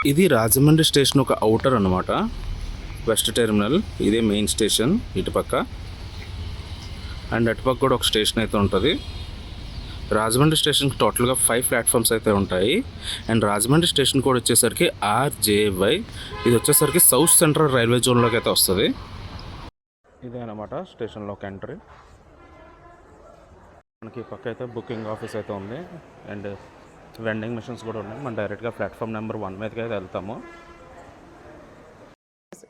ఇది రాజమండ్రి స్టేషన్ ఒక అవుటర్ అనమాట. వెస్ట్ టెర్మినల్ ఇదే మెయిన్ స్టేషన్ ఇటుపక్క, అండ్ అటుపక్క కూడా ఒక స్టేషన్ అయితే ఉంటుంది. రాజమండ్రి స్టేషన్కి టోటల్గా 5 ప్లాట్ఫామ్స్ అయితే ఉంటాయి. అండ్ రాజమండ్రి స్టేషన్ కూడా వచ్చేసరికి RJY. ఇది వచ్చేసరికి సౌత్ సెంట్రల్ రైల్వే జోన్లోకి అయితే వస్తుంది. ఇదే అనమాట స్టేషన్లోకి ఎంట్రీ. మనకి పక్క అయితే బుకింగ్ ఆఫీస్ అయితే ఉంది, అండ్ వెండింగ్ మిషన్స్ కూడా ఉన్నాయి. మనం డైరెక్ట్గా ప్లాట్ఫామ్ నెంబర్ 1 మీదకి అయితే వెళ్తాము.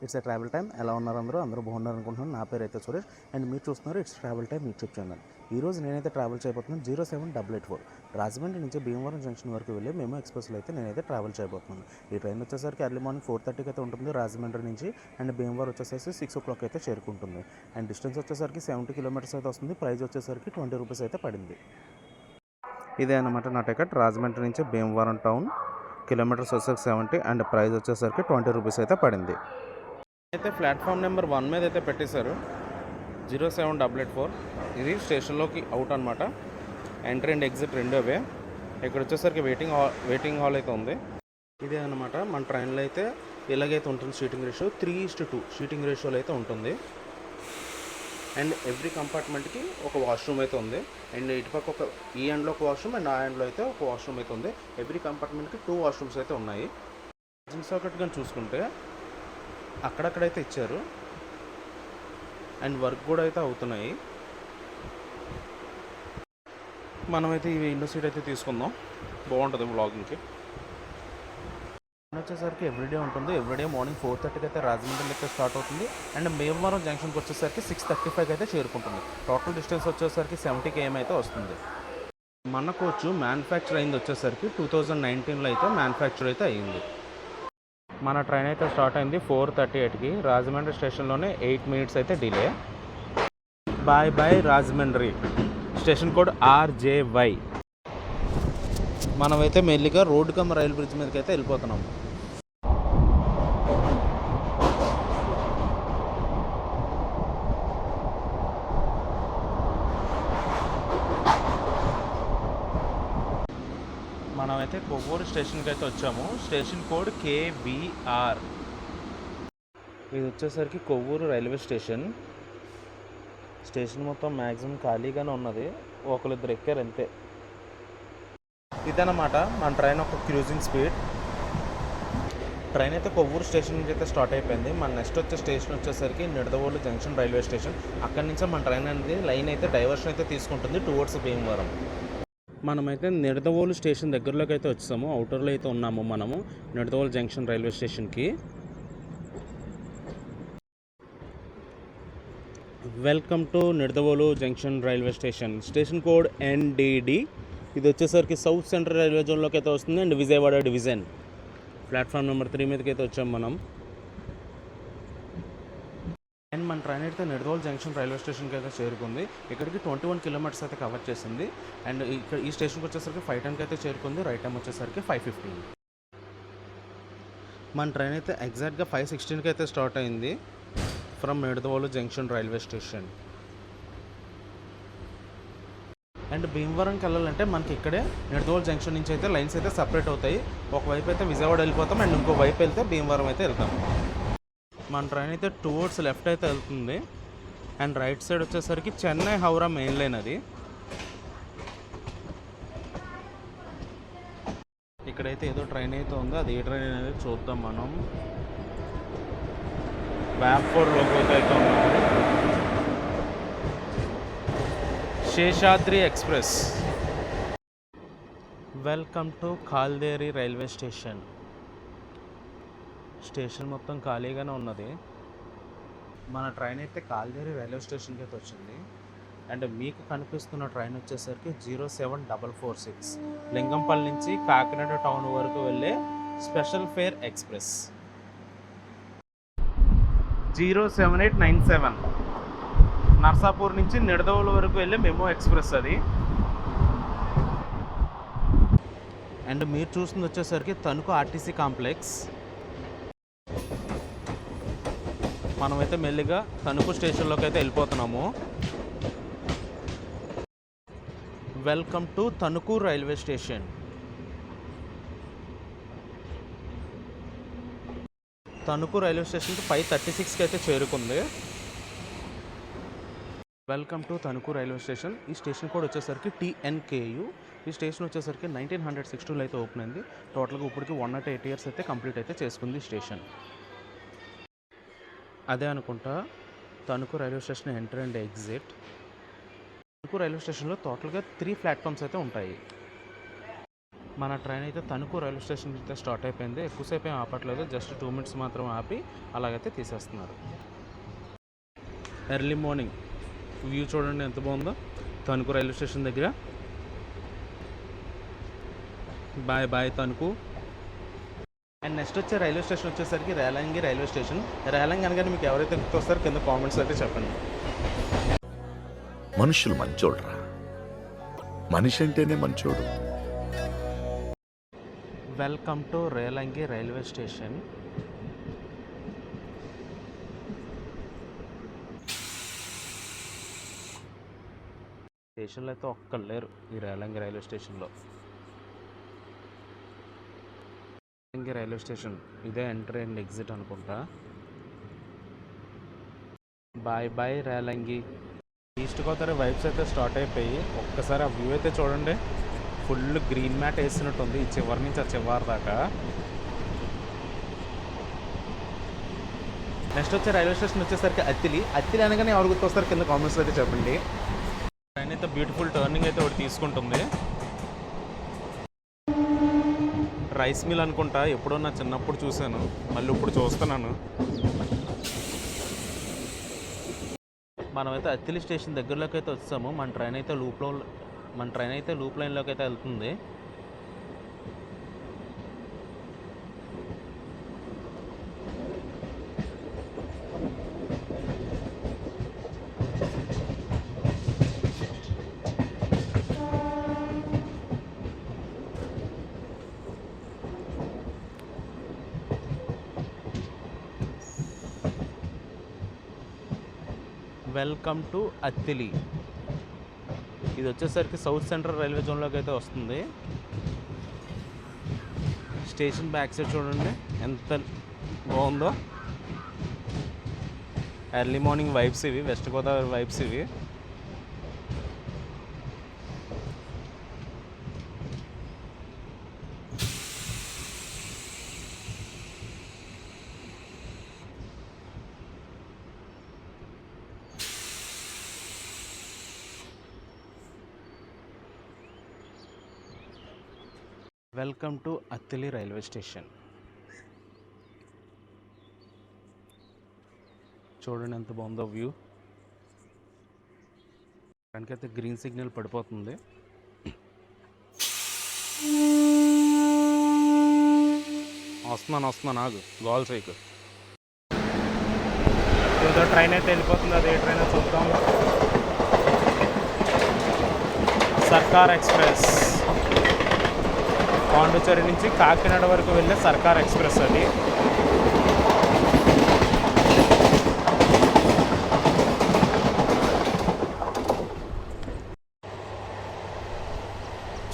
It's a travel time. ఎలా ఉన్నారు అందరూ బాగున్నారు అనుకుంటున్నాను. నా పేరు అయితే సురేష్, అండ్ మీరు చూస్తున్నారు it's travel time YouTube channel. ఈరోజు నేనైతే ట్రావెల్ చేయబోతున్నాను 07884 రాజమండ్రి నుంచి భీమవరం జంక్షన్ వరకు వెళ్ళి మెమో ఎక్స్ప్రెస్లో అయితే నేనైతే ట్రావెల్ చేయబోతున్నాను. ఈ ట్రైన్ వచ్చేసరికి ఎర్లీ మార్నింగ్ 4:30కి అయితే ఉంటుంది రాజమండ్రి నుంచి, అండ్ భీమవరం వచ్చేసరికి 6 o'clock అయితే చేరుకుంటుంది. అండ్ డిస్టెన్స్ వచ్చేసరికి 70 kilometers అయితే వస్తుంది. ప్రైస్ వచ్చేసరికి 20 rupees అయితే పడింది. ఇదే అనమాట నా టికెట్. రాజమండ్రి నుంచి భీమవరం టౌన్, కిలోమీటర్స్ వచ్చేసరికి 70, అండ్ ప్రైస్ వచ్చేసరికి 20 rupees అయితే పడింది. అయితే ప్లాట్ఫామ్ నెంబర్ 1 మీద అయితే పెట్టేశారు 07884. ఇది స్టేషన్లోకి అవుట్ అనమాట. ఎంట్రీ అండ్ ఎగ్జిట్ రెండు అవే. ఇక్కడ వచ్చేసరికి వెయిటింగ్ హాల్ అయితే ఉంది. ఇదే అనమాట మన ట్రైన్లో అయితే ఇలాగైతే ఉంటుంది. సీటింగ్ రేషియో 3:2 సీటింగ్ రేషియోలో అయితే ఉంటుంది. అండ్ ఎవ్రీ కంపార్ట్మెంట్కి ఒక వాష్రూమ్ అయితే ఉంది. అండ్ ఇటుపక్క ఒక ఈ ఎండ్లో ఒక వాష్రూమ్, అండ్ ఆ ఎండ్లో అయితే ఒక వాష్రూమ్ అయితే ఉంది. ఎవ్రీ కంపార్ట్మెంట్కి 2 washrooms అయితే ఉన్నాయి. జిన్స్ ఒకటి కానీ చూసుకుంటే అక్కడక్కడైతే ఇచ్చారు, అండ్ వర్క్ కూడా అయితే అవుతున్నాయి. మనమైతే ఈ విండో సీట్ అయితే తీసుకుందాం, బాగుంటుంది వ్లాగింగ్కి. వచ్చేసరికి ఎవ్రీడే ఉంటుంది. ఎవ్రీడే మార్నింగ్ 4:30కి అయితే రాజమండ్రి అయితే స్టార్ట్ అవుతుంది, అండ్ భీమవరం జంక్షన్కి వచ్చేసరికి 6:35 అయితే చేరుకుంటుంది. టోటల్ డిస్టెన్స్ వచ్చేసరికి 70 km అయితే వస్తుంది. మన కోచ్ మ్యానుఫ్యాక్చర్ అయింది వచ్చేసరికి 2019లో అయితే మ్యానుఫ్యాక్చర్ అయితే అయ్యింది. మన ట్రైన్ అయితే స్టార్ట్ అయింది 4:38కి. రాజమండ్రి స్టేషన్లోనే 8 minutes అయితే delay. Bye bye Rajahmundry. Station code RJY. మనమైతే మెల్లిగా రోడ్డు కమ్మ రైలు బ్రిడ్జ్ మీదకి అయితే వెళ్ళిపోతున్నాము. మనమైతే కొవ్వూరు స్టేషన్కి అయితే వచ్చాము. Station code KVR. ఇది వచ్చేసరికి కొవ్వూరు రైల్వే స్టేషన్. స్టేషన్ మొత్తం మ్యాక్సిమం ఖాళీగానే ఉన్నది, ఒకరిద్దరు ఎక్కారు అంతే. ఇదన్నమాట మన ట్రైన్ ఒక క్రూజింగ్ స్పీడ్. ట్రైన్ అయితే కొవ్వూరు స్టేషన్ నుంచి అయితే స్టార్ట్ అయిపోయింది. మన నెక్స్ట్ వచ్చే స్టేషన్ వచ్చేసరికి నిడదవోలు జంక్షన్ రైల్వే స్టేషన్. అక్కడి నుంచే మన ట్రైన్ అనేది లైన్ అయితే డైవర్షన్ అయితే తీసుకుంటుంది టువర్డ్స్ భీమవరం. మనమైతే నిడదవోలు స్టేషన్ దగ్గరలోకి అయితే వచ్చాము. అవుటర్లో అయితే ఉన్నాము మనము నిడదవోలు జంక్షన్ రైల్వే స్టేషన్కి. Welcome to Nidadavolu junction railway station. Station code NDD. ఇది వచ్చేసరికి సౌత్ సెంట్రల్ రైల్వే జోన్లోకి అయితే వస్తుంది, and Vijayawada division. Platform number 3 మీదకి అయితే వచ్చాము మనం. అండ్ మన ట్రైన్ అయితే నిడదవోలు జంక్షన్ రైల్వే స్టేషన్కి అయితే చేరుకుంది. ఇక్కడికి 21 kilometers అయితే కవర్ చేసింది. అండ్ ఇక్కడ ఈ స్టేషన్కి వచ్చేసరికి 5:10కి అయితే చేరుకుంది. రైట్ టైం వచ్చేసరికి 5:15. మన ట్రైన్ అయితే ఎగ్జాక్ట్గా 5:16కి అయితే స్టార్ట్ అయింది from Nidadavolu junction railway station. And భీమవరంకి వెళ్ళాలంటే మనకి ఇక్కడే నిడదవోలు జంక్షన్ నుంచి అయితే లైన్స్ అయితే సపరేట్ అవుతాయి. ఒకవైపు అయితే విజయవాడ వెళ్ళిపోతాం, అండ్ ఇంకో వైపు వెళ్తే భీమవరం అయితే వెళ్తాం. మన ట్రైన్ అయితే టువర్డ్స్ లెఫ్ట్ అయితే వెళ్తుంది, అండ్ రైట్ సైడ్ వచ్చేసరికి చెన్నై హౌరా మెయిన్ లైన్. అది ఇక్కడైతే ఏదో ట్రైన్ అయితే ఉంది, అది ఏ ట్రైన్ అనేది చూద్దాం మనం. వ్యాప్కోడ్ లోకి అయితే ఉన్నాము. Seshadri express. Welcome to Kalderi railway station. Station మొత్తం ఖాళీగానే ఉన్నది. మన ట్రైన్ అయితే కాల్దేరి రైల్వే స్టేషన్కి అయితే వచ్చింది. అండ్ మీకు కనిపిస్తున్న ట్రైన్ వచ్చేసరికి 07446 లింగంపల్లి నుంచి కాకినాడ టౌన్ వరకు వెళ్ళే స్పెషల్ ఫేర్ ఎక్స్ప్రెస్. 07897 నర్సాపూర్ నుంచి నిడదవోలు వరకు వెళ్ళే మెమో ఎక్స్ప్రెస్ అది. అండ్ మీరు చూస్తుంది వచ్చేసరికి తణుకు RTC కాంప్లెక్స్. మనమైతే మెల్లిగా తణుకు స్టేషన్లోకి అయితే వెళ్ళిపోతున్నాము. Welcome to Tanuku railway station. Tanuku railway స్టేషన్కి 5:36కి అయితే చేరుకుంది. Welcome to Tanuku railway station. ఈ స్టేషన్ కోడ్ వచ్చేసరికి TNKU. ఈ స్టేషన్ వచ్చేసరికి 1962లో అయితే ఓపెన్ అయింది. టోటల్గా ఇప్పటికి 108 ఇయర్స్ అయితే కంప్లీట్ అయితే చేసుకుంది ఈ స్టేషన్. అదే అనుకుంటా Tanuku railway station enter and exit. Tanuku railway స్టేషన్లో టోటల్గా 3 ప్లాట్ఫామ్స్ అయితే ఉంటాయి. మన ట్రైన్ అయితే తణుకు రైల్వే స్టేషన్ అయితే స్టార్ట్ అయిపోయింది. ఎక్కువసేపు ఏం ఆపట్లేదు, జస్ట్ 2 minutes మాత్రం ఆపి అలాగైతే తీసేస్తున్నారు. ఎర్లీ మార్నింగ్ వ్యూ చూడండి ఎంత బాగుందో తణుకు రైల్వే స్టేషన్ దగ్గర. Bye bye Tanuku. And next వచ్చే రైల్వే స్టేషన్ వచ్చేసరికి రేలంగి రైల్వే స్టేషన్. రేలంగి అనగానే మీకు ఎవరైతే గుర్తొస్తారో కింద కామెంట్స్ అయితే చెప్పండి. మనుషులు మంచోడ్రా, మనిషి అంటేనే మంచోడు. Welcome to Relangi railway station. స్టేషన్లో అయితే ఒక్కరు లేరు ఈ రేలంగి రైల్వే స్టేషన్లో. రేలంగి రైల్వే స్టేషన్ ఇదే ఎంట్రీ అండ్ ఎగ్జిట్ అనుకుంటా. Bye bye Relangi. East Godavari vibes అయితే స్టార్ట్ అయిపోయి ఒక్కసారి ఆ వ్యూ అయితే చూడండి. ఫుల్ గ్రీన్ మ్యాట్ వేసినట్టుంది ఈ చివరి నుంచి ఆ చివరి దాకా. నెక్స్ట్ వచ్చే రైల్వే స్టేషన్ వచ్చేసరికి అత్తిలి. అత్తిలి అనగానే ఎవరు గుర్తొస్తారు కింద కామెంట్స్ అయితే చెప్పండి. ట్రైన్ అయితే బ్యూటిఫుల్ టర్నింగ్ అయితే ఒకటి తీసుకుంటుంది. రైస్ మిల్ అనుకుంటా, ఎప్పుడో నా చిన్నప్పుడు చూశాను, మళ్ళీ ఇప్పుడు చూస్తున్నాను. మనమైతే అత్తిలి స్టేషన్ దగ్గరలోకి అయితే వచ్చాము. మన ట్రైన్ అయితే లూప్ లైన్లోకి అయితే వెళ్తుంది. Welcome to Attili. ఇది వచ్చేసరికి సౌత్ సెంట్రల్ రైల్వే జోన్లోకి అయితే వస్తుంది. స్టేషన్ బ్యాక్ సైడ్ చూడండి ఎంత బాగుందో. ఎర్లీ మార్నింగ్ వైబ్స్ ఇవి, వెస్ట్ గోదావరి వైబ్స్ ఇవి. Welcome to Attili railway station. చూడండి ఎంత బాగుందో వ్యూ. దానికైతే గ్రీన్ సిగ్నల్ పడిపోతుంది. వస్తున్నాను ఆగు, గోల్ సైకు. ఏదో ట్రైన్ అయితే వెళ్ళిపోతుంది, అదే ట్రైన్ చూద్దాం. సర్కార్ ఎక్స్ప్రెస్, పాండుచేరి నుంచి కాకినాడ వరకు వెళ్ళే సర్కార్ ఎక్స్ప్రెస్ అది.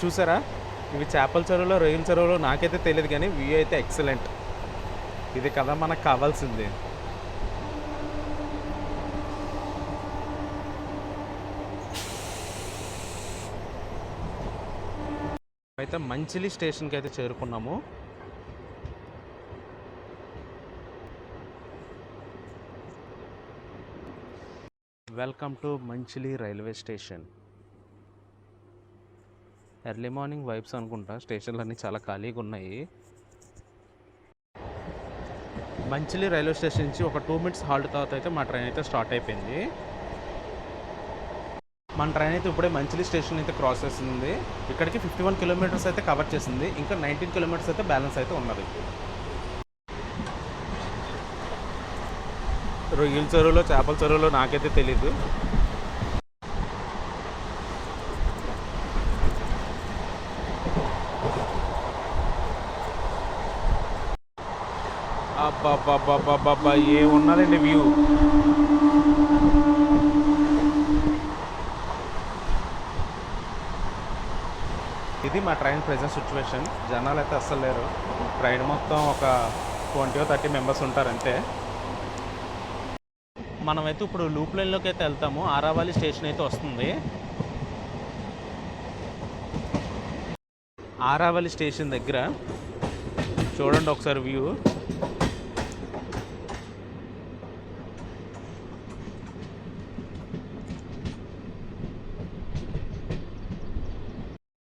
చూసారా, ఇవి చేపల చెరువులో రొయ్యల చెరువులో నాకైతే తెలియదు, కానీ వ్యూ అయితే ఎక్సలెంట్. ఇది కదా మనకు కావాల్సింది. అయితే మంచిలి స్టేషన్కి అయితే చేరుకున్నాము. Welcome to Manchili railway station. Early morning vibes అనుకుంటా. స్టేషన్లు అన్నీ చాలా ఖాళీగా ఉన్నాయి. మంచిలి రైల్వే స్టేషన్ నుంచి ఒక 2 minutes హాల్ట్ తర్వాత అయితే మా ట్రైన్ అయితే స్టార్ట్ అయిపోయింది. మన ట్రైన్ అయితే ఇప్పుడే మంచిలి స్టేషన్ అయితే క్రాస్ చేసింది. ఇక్కడికి 51 kilometers అయితే కవర్ చేసింది. ఇంకా 19 kilometers అయితే బ్యాలెన్స్ అయితే ఉన్నది. రొయ్యల చెరువులో చేపల చెరువులో నాకైతే తెలీదు. అబ్బా ఏమున్నదండి వ్యూ. ఇది మా ట్రైన్ ప్రెజెంట్ సిచ్యువేషన్. జనాలు అయితే అస్సలు లేరు. ట్రైన్ మొత్తం ఒక 20-30 మెంబర్స్ ఉంటారంటే. మనమైతే ఇప్పుడు లూప్ లైన్లోకి అయితే వెళ్తాము. ఆరావళి స్టేషన్ అయితే వస్తుంది. ఆరావళి స్టేషన్ దగ్గర చూడండి ఒకసారి view.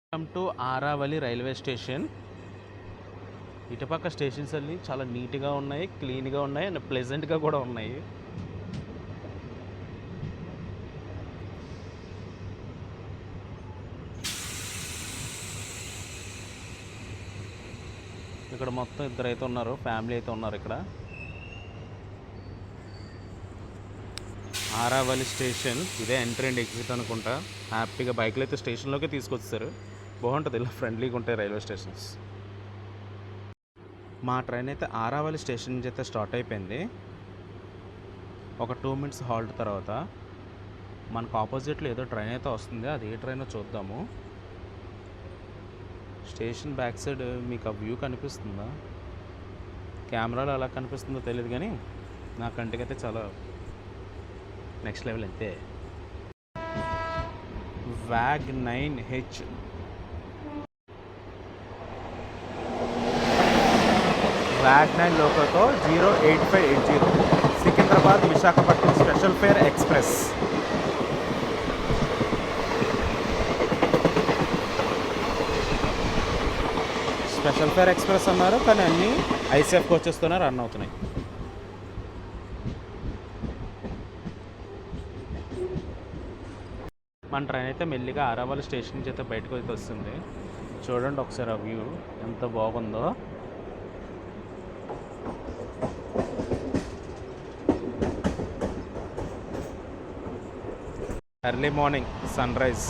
Welcome to Aravali railway station. ఇటుపక్క స్టేషన్స్ అన్నీ చాలా నీట్గా ఉన్నాయి, క్లీన్గా ఉన్నాయి అండ్ ప్లెజెంట్గా కూడా ఉన్నాయి. ఇక్కడ మొత్తం ఇద్దరైతే ఉన్నారు, ఫ్యామిలీ అయితే ఉన్నారు ఇక్కడ. ఆరావళి స్టేషన్ ఇదే ఎంట్రీ అండ్ ఎగ్జిట్ అనుకుంటా. హ్యాపీగా బైక్లో అయితే స్టేషన్లోకి తీసుకొచ్చారు. బాగుంటుంది, ఇలా ఫ్రెండ్లీగా ఉంటాయి రైల్వే స్టేషన్స్. మా ట్రైన్ అయితే ఆరావళి స్టేషన్ నుంచి అయితే స్టార్ట్ అయిపోయింది. ఒక 2 మినిట్స్ హాల్ట్ తర్వాత మనకు ఆపోజిట్లో ఏదో ట్రైన్ అయితే వస్తుంది. అది ఏ ట్రైనో చూద్దాము. స్టేషన్ బ్యాక్ సైడ్ మీకు ఆ వ్యూ కనిపిస్తుందా? కెమెరాలో ఎలా కనిపిస్తుందో తెలియదు కానీ నా కంటికైతే చాలా నెక్స్ట్ లెవెల్ అయితే. Wag 9H wag 9 లోకల్తో 08580 Secunderabad Visakhapatnam special fair express. Special fair express అన్నారు కానీ అన్నీ ఐసీఎఫ్ కోచెస్తోనే రన్ అవుతున్నాయి. మన ట్రైన్ అయితే మెల్లిగా ఆరావళి స్టేషన్ నుంచి అయితే బయటకు అయితే వస్తుంది. చూడండి ఒకసారి ఆ వ్యూ ఎంత బాగుందో. Early morning sunrise.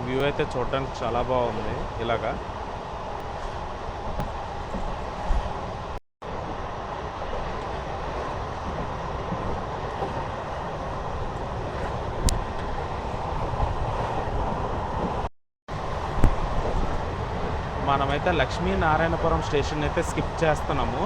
View అయితే చూడడానికి చాలా బాగుంది ఇలాగా. మనమైతే లక్ష్మీనారాయణపురం స్టేషన్ అయితే స్కిప్ చేస్తున్నాము.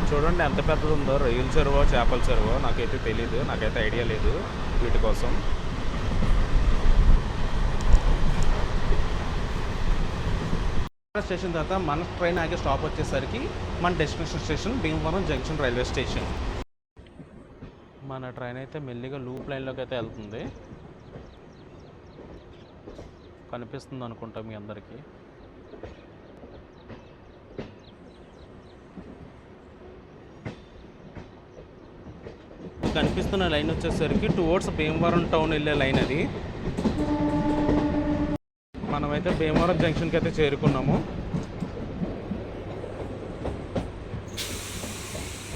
చూడండి ఎంత పెద్దది ఉందో. రొయ్యల చెరువో చేపల చెరువో నాకైతే తెలీదు, నాకైతే ఐడియా లేదు వీటి కోసం. స్టేషన్ తర్వాత మన ట్రైన్ ఆగే స్టాప్ వచ్చేసరికి మన destination station Bhimavaram junction railway station. మన ట్రైన్ అయితే మెల్లిగా లూప్ లైన్లోకి అయితే వెళ్తుంది. కనిపిస్తుంది అనుకుంటా మీ అందరికీ. కనిపిస్తున్న లైన్ వచ్చేసరికి టువర్డ్స్ భీమవరం టౌన్ వెళ్ళే లైన్ అది. మనమైతే భీమవరం జంక్షన్కి అయితే చేరుకున్నాము.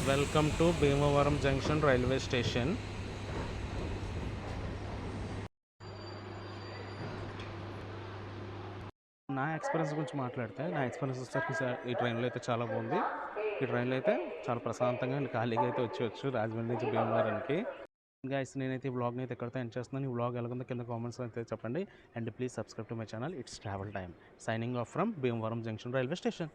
Welcome to Bhimavaram junction railway station. నా ఎక్స్పీరియన్స్ గురించి మాట్లాడితే, నా ఎక్స్పీరియన్స్ వచ్చేసరికి ఈ ట్రైన్లో అయితే చాలా బాగుంది. ఈ ట్రైన్లో అయితే చాలా ప్రశాంతంగా అండ్ ఖాళీగా అయితే వచ్చేవచ్చు రాజమండ్రి నుంచి భీమవరానికి. గైస్, నేనైతే ఈ వ్లాగ్ని అయితే ఎక్కడితో ఎండ్ చేస్తున్నాను. ఈ వ్లాగ్ ఎలాగుందో కింద కామెంట్స్ అయితే చెప్పండి. And please subscribe to my channel. It's travel time. Signing off from Bhimavaram junction railway station.